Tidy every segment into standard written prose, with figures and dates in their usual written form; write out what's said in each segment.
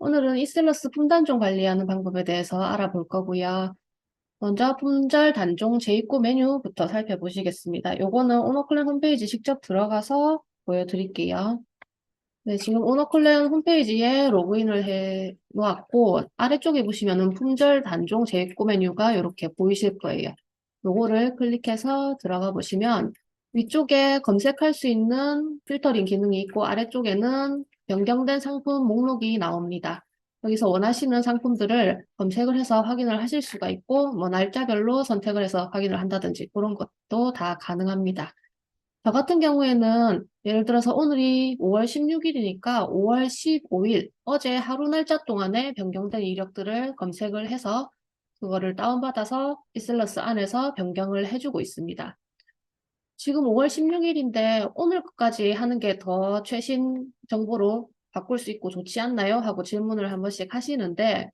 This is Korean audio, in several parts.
오늘은 이셀러스 품단종 관리하는 방법에 대해서 알아볼 거고요. 먼저 품절 단종 재입고 메뉴부터 살펴보시겠습니다. 요거는 오너클랜 홈페이지 직접 들어가서 보여드릴게요. 네, 지금 오너클랜 홈페이지에 로그인을 해 놓았고 아래쪽에 보시면은 품절 단종 재입고 메뉴가 이렇게 보이실 거예요. 요거를 클릭해서 들어가 보시면 위쪽에 검색할 수 있는 필터링 기능이 있고 아래쪽에는 변경된 상품 목록이 나옵니다. 여기서 원하시는 상품들을 검색을 해서 확인을 하실 수가 있고 뭐 날짜별로 선택을 해서 확인을 한다든지 그런 것도 다 가능합니다. 저 같은 경우에는 예를 들어서 오늘이 5월 16일이니까 5월 15일 어제 하루 날짜 동안에 변경된 이력들을 검색을 해서 그거를 다운받아서 이슬러스 안에서 변경을 해주고 있습니다. 지금 5월 16일인데 오늘 것까지 하는 게 더 최신 정보로 바꿀 수 있고 좋지 않나요? 하고 질문을 한 번씩 하시는데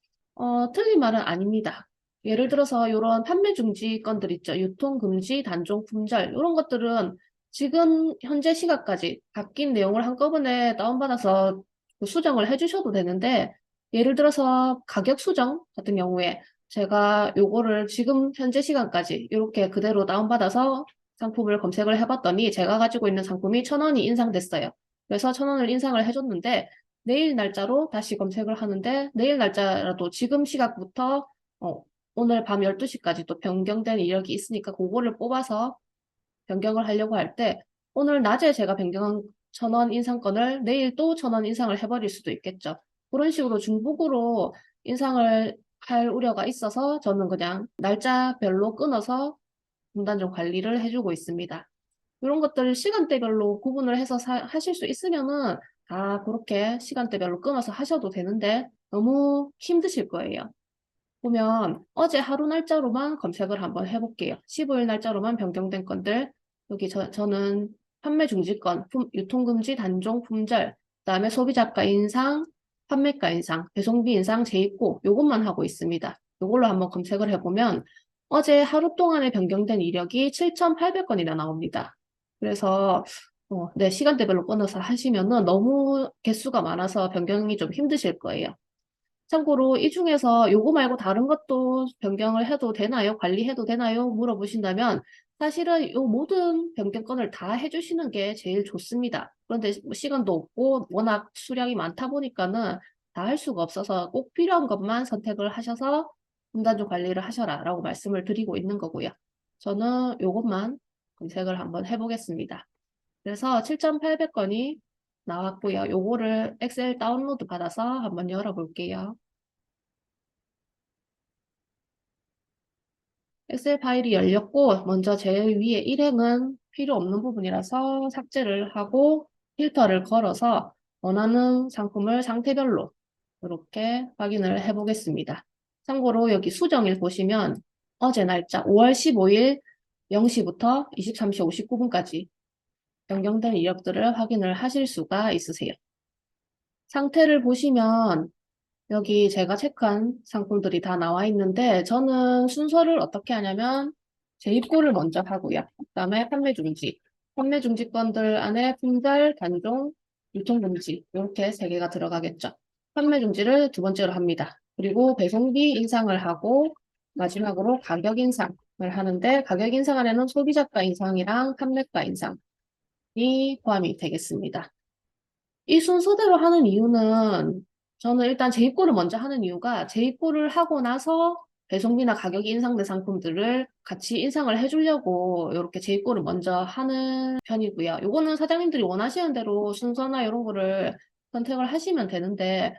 틀린 말은 아닙니다. 예를 들어서 이런 판매 중지 건들 있죠. 유통 금지, 단종 품절 이런 것들은 지금 현재 시각까지 바뀐 내용을 한꺼번에 다운받아서 그 수정을 해주셔도 되는데 예를 들어서 가격 수정 같은 경우에 제가 요거를 지금 현재 시간까지 이렇게 그대로 다운받아서 상품을 검색을 해봤더니 제가 가지고 있는 상품이 1,000원이 인상됐어요. 그래서 1,000원을 인상을 해줬는데 내일 날짜로 다시 검색을 하는데 내일 날짜라도 지금 시각부터 오늘 밤 12시까지 또 변경된 이력이 있으니까 그거를 뽑아서 변경을 하려고 할 때 오늘 낮에 제가 변경한 1,000원 인상권을 내일 또 1,000원 인상을 해버릴 수도 있겠죠. 그런 식으로 중복으로 인상을 할 우려가 있어서 저는 그냥 날짜별로 끊어서 분단적 관리를 해주고 있습니다. 이런 것들을 시간대별로 구분을 해서 하실 수 있으면은 다 그렇게 시간대별로 끊어서 하셔도 되는데 너무 힘드실 거예요. 보면 어제 하루 날짜로만 검색을 한번 해볼게요. 15일 날짜로만 변경된 건들 여기 저는 판매 중지권, 유통금지, 단종, 품절, 그다음에 소비자가 인상, 판매가 인상, 배송비 인상, 재입고 요것만 하고 있습니다. 요걸로 한번 검색을 해보면 어제 하루 동안에 변경된 이력이 7,800건이나 나옵니다. 그래서 네, 시간대별로 끊어서 하시면은 너무 개수가 많아서 변경이 좀 힘드실 거예요. 참고로 이 중에서 요거 말고 다른 것도 변경을 해도 되나요? 관리해도 되나요? 물어보신다면 사실은 요 모든 변경건을 다 해주시는 게 제일 좋습니다. 그런데 뭐 시간도 없고 워낙 수량이 많다 보니까는 다 할 수가 없어서 꼭 필요한 것만 선택을 하셔서 분단조 관리를 하셔라 라고 말씀을 드리고 있는 거고요. 저는 요것만 검색을 한번 해보겠습니다. 그래서 7,800건이 나왔고요. 요거를 엑셀 다운로드 받아서 한번 열어볼게요. 엑셀 파일이 열렸고 먼저 제일 위에 일행은 필요 없는 부분이라서 삭제를 하고 필터를 걸어서 원하는 상품을 상태별로 이렇게 확인을 해 보겠습니다. 참고로 여기 수정일 보시면 어제 날짜 5월 15일 0시부터 23시 59분까지 변경된 이력들을 확인을 하실 수가 있으세요. 상태를 보시면 여기 제가 체크한 상품들이 다 나와 있는데 저는 순서를 어떻게 하냐면 재입고를 먼저 하고요. 그다음에 판매 중지. 판매 중지건들 안에 품절, 단종, 유통금지 이렇게 세 개가 들어가겠죠. 판매 중지를 두 번째로 합니다. 그리고 배송비 인상을 하고 마지막으로 가격 인상을 하는데 가격 인상 안에는 소비자가 인상이랑 판매가 인상이 포함이 되겠습니다. 이 순서대로 하는 이유는 저는 일단 재입고를 먼저 하는 이유가 재입고를 하고 나서 배송비나 가격이 인상된 상품들을 같이 인상을 해주려고 이렇게 재입고를 먼저 하는 편이고요. 요거는 사장님들이 원하시는 대로 순서나 이런 거를 선택을 하시면 되는데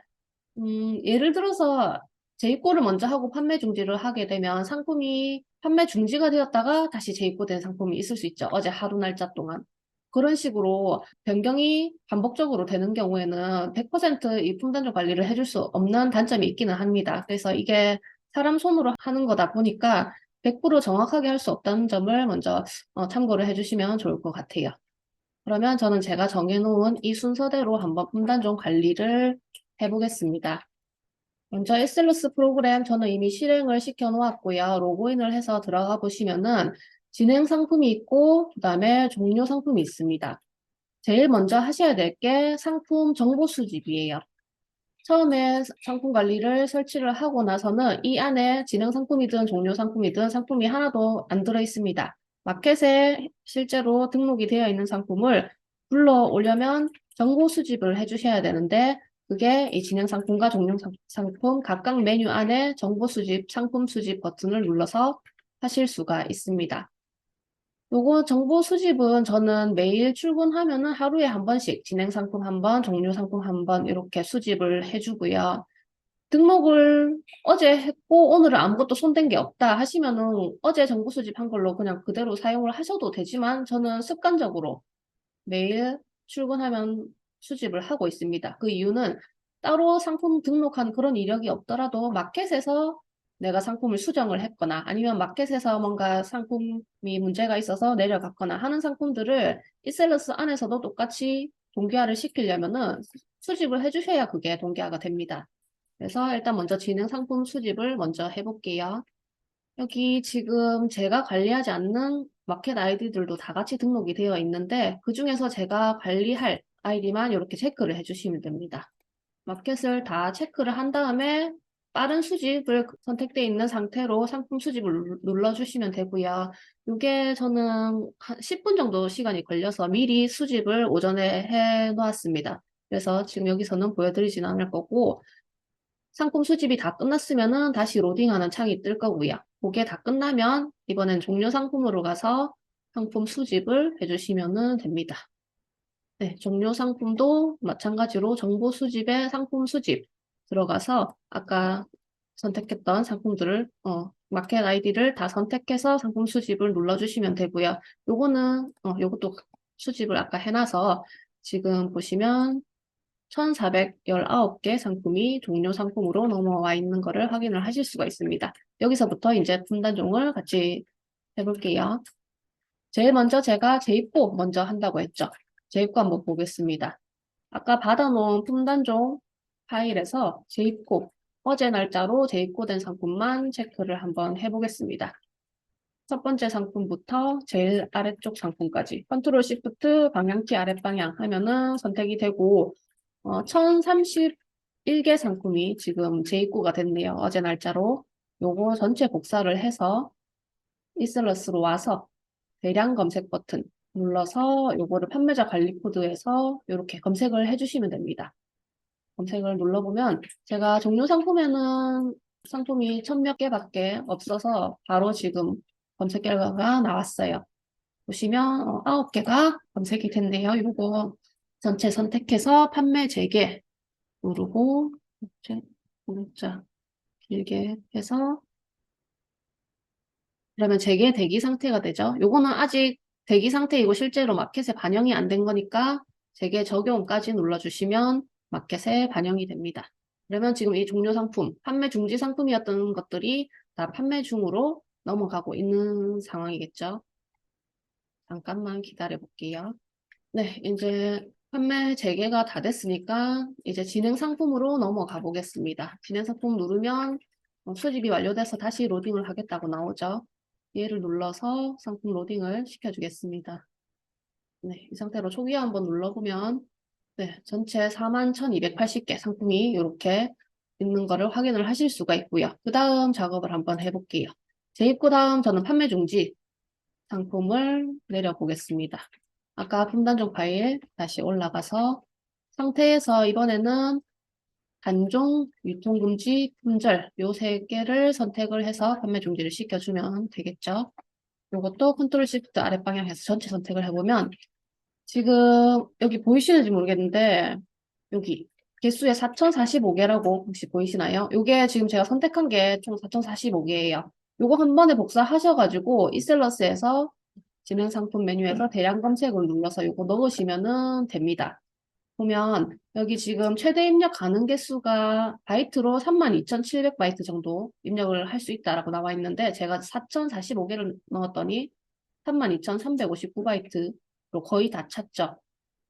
예를 들어서 재입고를 먼저 하고 판매 중지를 하게 되면 상품이 판매 중지가 되었다가 다시 재입고된 상품이 있을 수 있죠. 어제 하루 날짜 동안. 그런 식으로 변경이 반복적으로 되는 경우에는 100%이 품단조 관리를 해줄 수 없는 단점이 있기는 합니다. 그래서 이게 사람 손으로 하는 거다 보니까 100% 정확하게 할 수 없다는 점을 먼저 참고를 해주시면 좋을 것 같아요. 그러면 저는 제가 정해놓은 이 순서대로 한번 품단종 관리를 해보겠습니다. 먼저 에셀러스 프로그램 저는 이미 실행을 시켜 놓았고요. 로그인을 해서 들어가 보시면은 진행 상품이 있고 그다음에 종료 상품이 있습니다. 제일 먼저 하셔야 될 게 상품 정보 수집이에요. 처음에 상품 관리를 설치를 하고 나서는 이 안에 진행 상품이든 종료 상품이든 상품이 하나도 안 들어 있습니다. 마켓에 실제로 등록이 되어 있는 상품을 불러오려면 정보 수집을 해주셔야 되는데 그게 이 진행 상품과 종료 상품 각각 메뉴 안에 정보 수집, 상품 수집 버튼을 눌러서 하실 수가 있습니다. 요거 정보 수집은 저는 매일 출근하면은 하루에 한 번씩 진행 상품 한 번, 종료 상품 한 번 이렇게 수집을 해주고요. 등록을 어제 했고 오늘은 아무것도 손댄 게 없다 하시면은 어제 정보 수집한 걸로 그냥 그대로 사용을 하셔도 되지만 저는 습관적으로 매일 출근하면 수집을 하고 있습니다. 그 이유는 따로 상품 등록한 그런 이력이 없더라도 마켓에서 내가 상품을 수정을 했거나 아니면 마켓에서 뭔가 상품이 문제가 있어서 내려갔거나 하는 상품들을 이셀러스 안에서도 똑같이 동기화를 시키려면은 수집을 해주셔야 그게 동기화가 됩니다. 그래서 일단 먼저 진행 상품 수집을 먼저 해볼게요. 여기 지금 제가 관리하지 않는 마켓 아이디들도 다 같이 등록이 되어 있는데 그중에서 제가 관리할 아이디만 이렇게 체크를 해주시면 됩니다. 마켓을 다 체크를 한 다음에 빠른 수집을 선택되어 있는 상태로 상품 수집을 눌러주시면 되고요. 이게 저는 한 10분 정도 시간이 걸려서 미리 수집을 오전에 해 놓았습니다. 그래서 지금 여기서는 보여드리진 않을 거고 상품 수집이 다 끝났으면은 다시 로딩하는 창이 뜰 거고요. 그게 다 끝나면 이번엔 종료 상품으로 가서 상품 수집을 해주시면 됩니다. 네, 종료 상품도 마찬가지로 정보 수집에 상품 수집 들어가서 아까 선택했던 상품들을 마켓 아이디를 다 선택해서 상품 수집을 눌러주시면 되고요. 요거는 요것도 수집을 아까 해놔서 지금 보시면 1419개 상품이 종료 상품으로 넘어와 있는 것을 확인을 하실 수가 있습니다. 여기서부터 이제 분단종을 같이 해볼게요. 제일 먼저 제가 재입고 먼저 한다고 했죠. 재입고 한번 보겠습니다. 아까 받아놓은 품단종 파일에서 재입고, 어제 날짜로 재입고된 상품만 체크를 한번 해보겠습니다. 첫 번째 상품부터 제일 아래쪽 상품까지 컨트롤 시프트 방향키 아랫방향 하면은 선택이 되고 1031개 상품이 지금 재입고가 됐네요. 어제 날짜로. 요거 전체 복사를 해서 이슬러스로 와서 대량 검색 버튼 눌러서 요거를 판매자 관리 코드에서 이렇게 검색을 해주시면 됩니다. 검색을 눌러보면 제가 종료 상품에는 상품이 1000몇 개밖에 없어서 바로 지금 검색 결과가 나왔어요. 보시면 9개가 검색이 됐네요. 요거 전체 선택해서 판매 재개 누르고 문자 길게 해서 그러면 재개 대기 상태가 되죠. 요거는 아직 대기 상태이고 실제로 마켓에 반영이 안 된 거니까 재개 적용까지 눌러주시면 마켓에 반영이 됩니다. 그러면 지금 이 종료 상품, 판매 중지 상품이었던 것들이 다 판매 중으로 넘어가고 있는 상황이겠죠. 잠깐만 기다려 볼게요. 네, 이제 판매 재개가 다 됐으니까 이제 진행 상품으로 넘어가 보겠습니다. 진행 상품 누르면 수집이 완료돼서 다시 로딩을 하겠다고 나오죠. 얘를 눌러서 상품 로딩을 시켜주겠습니다. 네, 이 상태로 초기화 한번 눌러보면 네, 전체 41,280개 상품이 이렇게 있는 거를 확인을 하실 수가 있고요. 그 다음 작업을 한번 해볼게요. 재입고 다음 저는 판매 중지 상품을 내려보겠습니다. 아까 분단종 파일 다시 올라가서 상태에서 이번에는 단종, 유통금지, 품절 요 세 개를 선택을 해서 판매 중지를 시켜주면 되겠죠. 이것도 컨트롤 시프트 아랫방향에서 전체 선택을 해보면 지금 여기 보이시는지 모르겠는데 여기 개수에 4045개라고 혹시 보이시나요? 이게 지금 제가 선택한 게 총 4045개예요. 요거 한 번에 복사하셔가지고 이셀러스에서 진행 상품 메뉴에서 대량 검색을 눌러서 이거 넣으시면 됩니다. 보면 여기 지금 최대 입력 가능 개수가 바이트로 32,700바이트 정도 입력을 할 수 있다라고 나와 있는데 제가 4,045개를 넣었더니 32,359바이트로 거의 다 찼죠.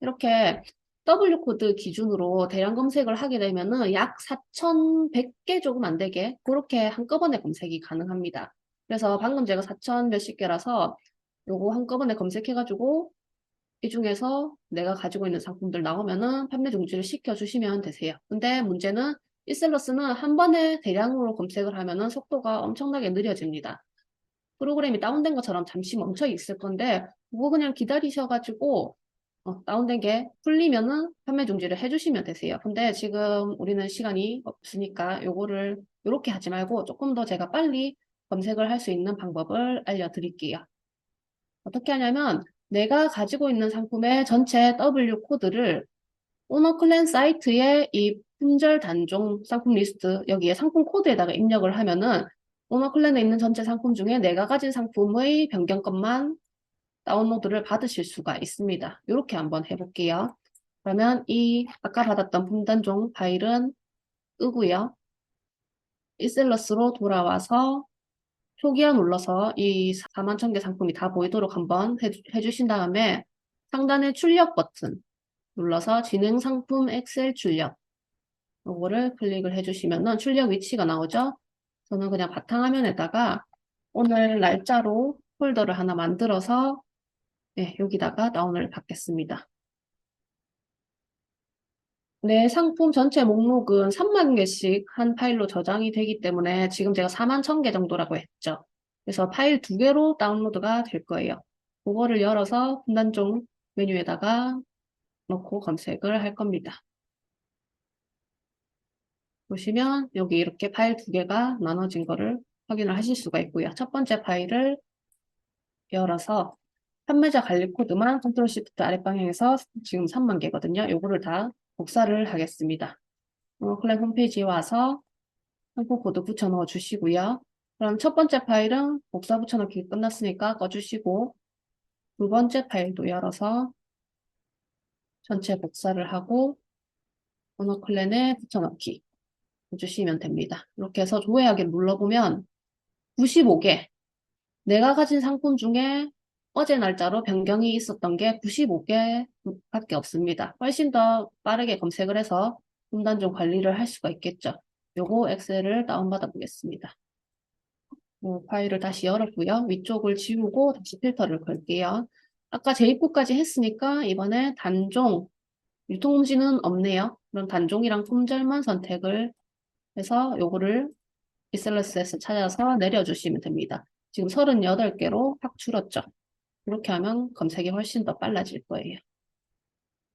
이렇게 W 코드 기준으로 대량 검색을 하게 되면은 약 4,100개 조금 안 되게 그렇게 한꺼번에 검색이 가능합니다. 그래서 방금 제가 4,000 몇십 개라서 요거 한꺼번에 검색해가지고 이 중에서 내가 가지고 있는 상품들 나오면은 판매 중지를 시켜주시면 되세요. 근데 문제는 이셀러스는 한 번에 대량으로 검색을 하면은 속도가 엄청나게 느려집니다. 프로그램이 다운된 것처럼 잠시 멈춰 있을 건데 그거 그냥 기다리셔가지고 다운된 게 풀리면은 판매 중지를 해주시면 되세요. 근데 지금 우리는 시간이 없으니까 요거를 이렇게 하지 말고 조금 더 제가 빨리 검색을 할 수 있는 방법을 알려드릴게요. 어떻게 하냐면 내가 가지고 있는 상품의 전체 W 코드를 오너클랜 사이트에 이 품절 단종 상품 리스트 여기에 상품 코드에다가 입력을 하면은 오너클랜에 있는 전체 상품 중에 내가 가진 상품의 변경권만 다운로드를 받으실 수가 있습니다. 이렇게 한번 해볼게요. 그러면 이 아까 받았던 품단종 파일은 끄고요. 이셀러스로 돌아와서 표기어 눌러서 이 41,000개 상품이 다 보이도록 한번 해주신 다음에 상단의 출력 버튼 눌러서 진행 상품 엑셀 출력 이거를 클릭을 해주시면은 출력 위치가 나오죠. 저는 그냥 바탕화면에다가 오늘 날짜로 폴더를 하나 만들어서 여기다가 다운을 받겠습니다. 내 상품 전체 목록은 3만 개씩 한 파일로 저장이 되기 때문에 지금 제가 41,000개 정도라고 했죠. 그래서 파일 2개로 다운로드가 될 거예요. 그거를 열어서 분단종 메뉴에다가 넣고 검색을 할 겁니다. 보시면 여기 이렇게 파일 2개가 나눠진 거를 확인을 하실 수가 있고요. 첫 번째 파일을 열어서 판매자 관리 코드만 컨트롤 시프트 아랫방향에서 지금 3만 개거든요. 요거를 다 복사를 하겠습니다. 클랜 홈페이지에 와서 상품 코드 붙여 넣어 주시고요. 그럼 첫 번째 파일은 복사 붙여넣기 끝났으니까 꺼주시고 두 번째 파일도 열어서 전체 복사를 하고 오너클랜에 붙여넣기 해주시면 됩니다. 이렇게 해서 조회하기를 눌러보면 95개 내가 가진 상품 중에 어제 날짜로 변경이 있었던 게 95개밖에 없습니다. 훨씬 더 빠르게 검색을 해서 분단종 관리를 할 수가 있겠죠. 요거 엑셀을 다운받아 보겠습니다. 파일을 다시 열었고요. 위쪽을 지우고 다시 필터를 걸게요. 아까 재입고까지 했으니까 이번에 단종, 유통금지는 없네요. 그럼 단종이랑 품절만 선택을 해서 요거를 이셀러스에서 찾아서 내려주시면 됩니다. 지금 38개로 확 줄었죠. 이렇게 하면 검색이 훨씬 더 빨라질 거예요.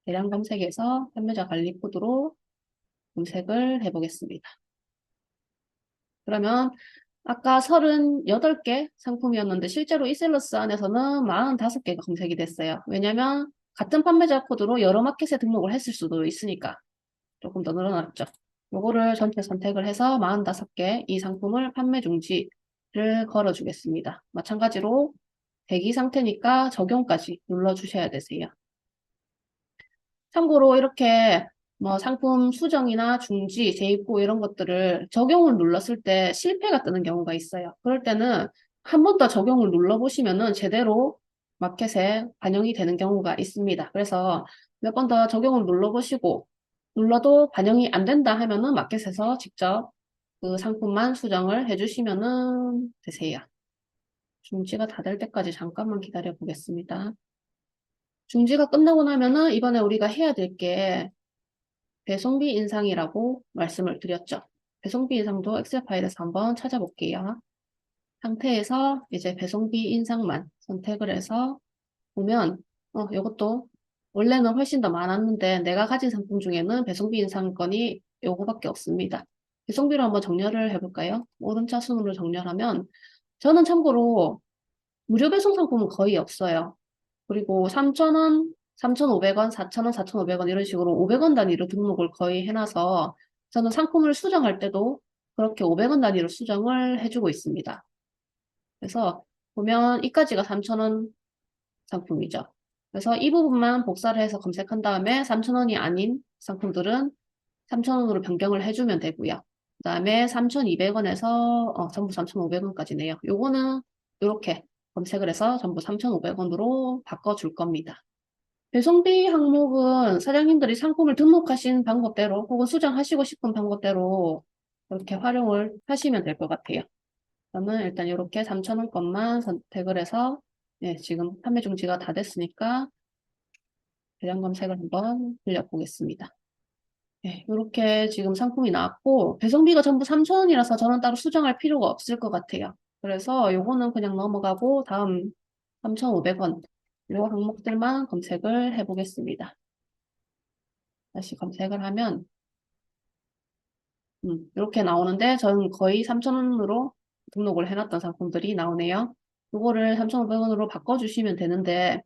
대량 검색에서 판매자 관리 코드로 검색을 해보겠습니다. 그러면 아까 38개 상품이었는데 실제로 이셀러스 안에서는 45개가 검색이 됐어요. 왜냐면 같은 판매자 코드로 여러 마켓에 등록을 했을 수도 있으니까 조금 더 늘어났죠. 요거를 전체 선택을 해서 45개 이 상품을 판매 중지를 걸어주겠습니다. 마찬가지로 대기 상태니까 적용까지 눌러주셔야 되세요. 참고로 이렇게 뭐 상품 수정이나 중지, 재입고 이런 것들을 적용을 눌렀을 때 실패가 뜨는 경우가 있어요. 그럴 때는 한 번 더 적용을 눌러보시면은 제대로 마켓에 반영이 되는 경우가 있습니다. 그래서 몇 번 더 적용을 눌러보시고 눌러도 반영이 안 된다 하면은 마켓에서 직접 그 상품만 수정을 해주시면은 되세요. 중지가 다 될 때까지 잠깐만 기다려 보겠습니다. 중지가 끝나고 나면은 이번에 우리가 해야 될 게 배송비 인상이라고 말씀을 드렸죠. 배송비 인상도 엑셀 파일에서 한번 찾아볼게요. 상태에서 이제 배송비 인상만 선택을 해서 보면 이것도 원래는 훨씬 더 많았는데 내가 가진 상품 중에는 배송비 인상권이 요거밖에 없습니다. 배송비로 한번 정렬을 해볼까요? 오른차순으로 정렬하면 저는 참고로 무료 배송 상품은 거의 없어요. 그리고 3,000원, 3,500원, 4,000원, 4,500원 이런 식으로 500원 단위로 등록을 거의 해놔서 저는 상품을 수정할 때도 그렇게 500원 단위로 수정을 해주고 있습니다. 그래서 보면 이까지가 3,000원 상품이죠. 그래서 이 부분만 복사를 해서 검색한 다음에 3,000원이 아닌 상품들은 3,000원으로 변경을 해주면 되고요. 그 다음에 3,200원에서 전부 3,500원까지네요. 요거는 이렇게 검색을 해서 전부 3,500원으로 바꿔줄 겁니다. 배송비 항목은 사장님들이 상품을 등록하신 방법대로 혹은 수정하시고 싶은 방법대로 이렇게 활용을 하시면 될 것 같아요. 그러면 일단 이렇게 3,000원 것만 선택을 해서 지금 판매 중지가 다 됐으니까 대량 검색을 한번 돌려보겠습니다. 네, 이렇게 지금 상품이 나왔고 배송비가 전부 3,000원이라서 저는 따로 수정할 필요가 없을 것 같아요. 그래서 요거는 그냥 넘어가고 다음 3,500원 요 항목들만 검색을 해보겠습니다. 다시 검색을 하면 이렇게 나오는데 저는 거의 3,000원으로 등록을 해놨던 상품들이 나오네요. 요거를 3,500원으로 바꿔주시면 되는데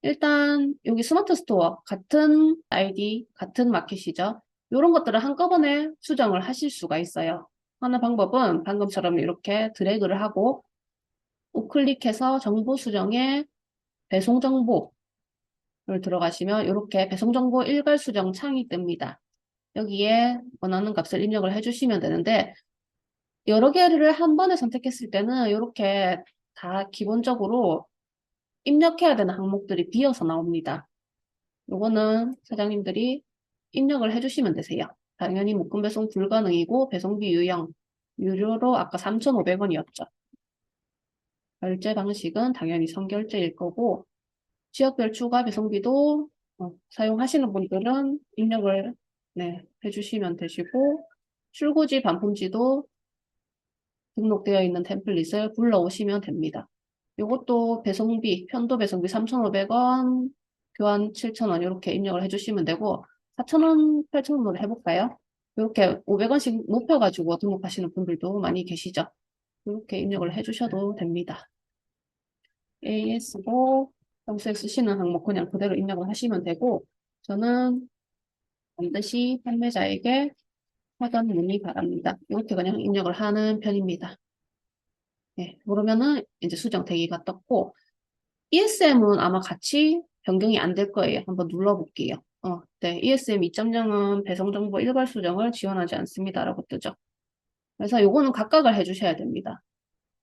일단 여기 스마트 스토어 같은 아이디, 같은 마켓이죠. 이런 것들을 한꺼번에 수정을 하실 수가 있어요. 하는 방법은 방금처럼 이렇게 드래그를 하고 우클릭해서 정보 수정에 배송 정보를 들어가시면 이렇게 배송 정보 일괄 수정 창이 뜹니다. 여기에 원하는 값을 입력을 해주시면 되는데 여러 개를 한 번에 선택했을 때는 이렇게 다 기본적으로 입력해야 되는 항목들이 비어서 나옵니다. 요거는 사장님들이 입력을 해주시면 되세요. 당연히 묶음 배송 불가능이고 배송비 유료로 아까 3,500원이었죠. 결제 방식은 당연히 선결제일 거고 지역별 추가 배송비도 사용하시는 분들은 입력을 해주시면 되시고 출고지 반품지도 등록되어 있는 템플릿을 불러오시면 됩니다. 이것도 배송비, 편도 배송비 3,500원, 교환 7,000원 이렇게 입력을 해주시면 되고 4,000원, 8,000원으로 해볼까요? 이렇게 500원씩 높여가지고 등록하시는 분들도 많이 계시죠. 이렇게 입력을 해주셔도 됩니다. AS고 평소에 쓰시는 항목 그냥 그대로 입력을 하시면 되고 저는 반드시 판매자에게 사전 문의 바랍니다. 이렇게 그냥 입력을 하는 편입니다. 네, 그러면은 이제 수정 대기가 떴고 ESM은 아마 같이 변경이 안 될 거예요. 한번 눌러볼게요. 네, ESM 2.0은 배송 정보 일괄 수정을 지원하지 않습니다라고 뜨죠. 그래서 요거는 각각을 해주셔야 됩니다.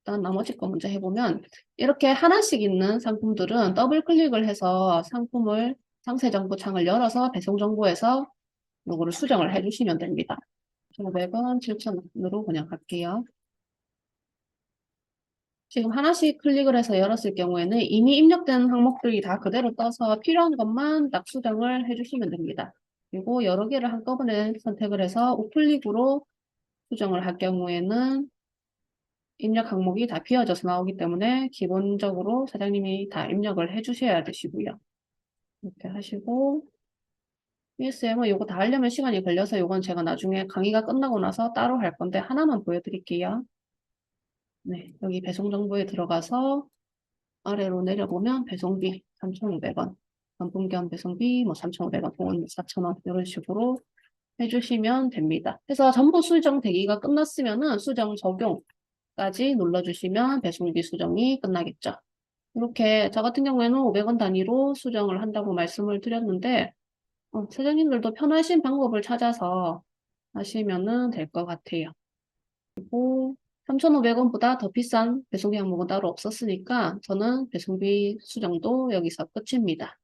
일단 나머지 거 먼저 해보면 이렇게 하나씩 있는 상품들은 더블 클릭을 해서 상품을 상세 정보 창을 열어서 배송 정보에서 요거를 수정을 해주시면 됩니다. 500원, 7,000원으로 그냥 갈게요. 지금 하나씩 클릭을 해서 열었을 경우에는 이미 입력된 항목들이 다 그대로 떠서 필요한 것만 딱 수정을 해주시면 됩니다. 그리고 여러 개를 한꺼번에 선택을 해서 우클릭으로 수정을 할 경우에는 입력 항목이 다 비워져서 나오기 때문에 기본적으로 사장님이 다 입력을 해주셔야 되시고요. 이렇게 하시고 ESM은 이거 다 하려면 시간이 걸려서 이건 제가 나중에 강의가 끝나고 나서 따로 할 건데 하나만 보여드릴게요. 네, 여기 배송 정보에 들어가서 아래로 내려보면 배송비 3,500원, 반품견 배송비 뭐 3,500원, 돈 4,000원 이런 식으로 해주시면 됩니다. 그래서 전부 수정 대기가 끝났으면은 수정 적용까지 눌러주시면 배송비 수정이 끝나겠죠. 이렇게 저 같은 경우에는 500원 단위로 수정을 한다고 말씀을 드렸는데 사장님들도 편하신 방법을 찾아서 하시면은 될 것 같아요. 그리고 3,500원보다 더 비싼 배송비 항목은 따로 없었으니까 저는 배송비 수정도 여기서 끝입니다.